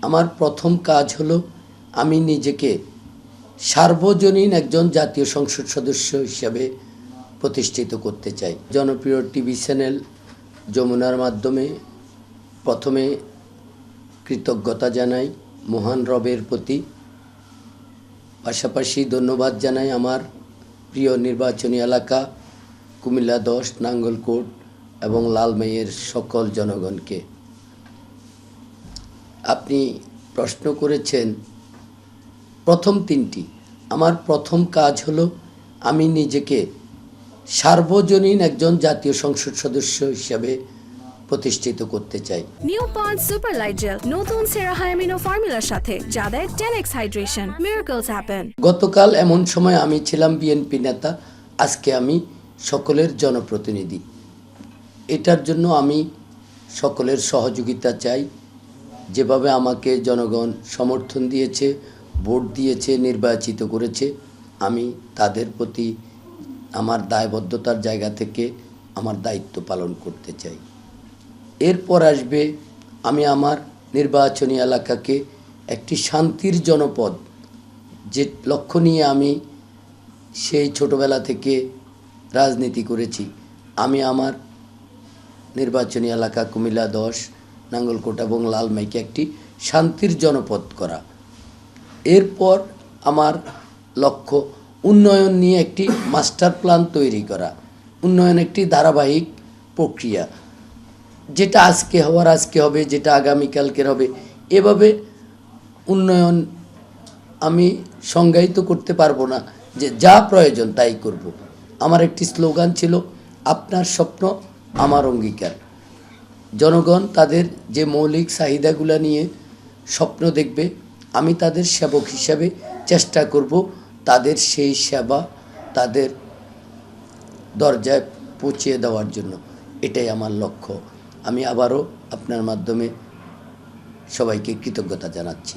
আমার প্রথম কাজ হলো আমি নিজেকে সার্বজনীন একজন জাতীয় সংসদ সদস্য হিসাবে প্রতিষ্ঠিত করতে চাই। জনপ্রিয় টিভি চ্যানেল যমুনার মাধ্যমে প্রথমে কৃতজ্ঞতা জানাই মহান রবের প্রতি, পাশাপাশি ধন্যবাদ জানাই আমার প্রিয় নির্বাচনী এলাকা কুমিল্লা 10 নাঙ্গলকোট এবং লালমাইয়ের সকল জনগণকে। আপনি প্রশ্ন করেছেন প্রথম তিনটি। আমার প্রথম কাজ হলো আমি নিজেকে সার্বজনীন একজন জাতীয় সংসদ সদস্য হিসাবে প্রতিষ্ঠিত করতে চাই। নিউ পন্ড সুপার লাইট জেল নতুন সেরাহায়ামিনো ফর্মুলার সাথে যা দেয় 10x হাইড্রেশন। Miracles happen. গতকাল এমন সময় আমি ছিলাম বিএনপি নেতা, আজকে আমি সকলের জনপ্রতিনিধি। এটার জন্য আমি সকলের সহযোগিতা চাই। যেভাবে আমাকে জনগণ সমর্থন দিয়েছে, ভোট দিয়েছে, নির্বাচিত করেছে, আমি তাদের প্রতি আমার দায়বদ্ধতার জায়গা থেকে আমার দায়িত্ব পালন করতে চাই। এরপর আসবে আমি আমার নির্বাচনী এলাকাকে একটি শান্তির জনপদ, যে লক্ষ্য নিয়ে আমি সেই ছোটবেলা থেকে রাজনীতি করেছি। আমি আমার নির্বাচনী এলাকা কুমিল্লা 10 নাঙ্গলকোট এবং লালমাইকে একটি শান্তির জনপদ করা। এরপর আমার লক্ষ্য উন্নয়ন নিয়ে একটি মাস্টার প্ল্যান তৈরি করা। উন্নয়ন একটি ধারাবাহিক প্রক্রিয়া, যেটা আজকে হওয়ার আজকে হবে, যেটা আগামীকালকের হবে। এভাবে উন্নয়ন আমি সংজ্ঞায়িত করতে পারবো না যে যা প্রয়োজন তাই করব। আমার একটি স্লোগান ছিল, আপনার স্বপ্ন আমার অঙ্গীকার। জনগণ তাদের যে মৌলিক চাহিদাগুলো নিয়ে স্বপ্ন দেখবে, আমি তাদের সেবক হিসাবে চেষ্টা করব তাদের সেই সেবা তাদের দরজায় পৌঁছিয়ে দেওয়ার জন্য। এটাই আমার লক্ষ্য। আমি আবারও আপনার মাধ্যমে সবাইকে কৃতজ্ঞতা জানাচ্ছি।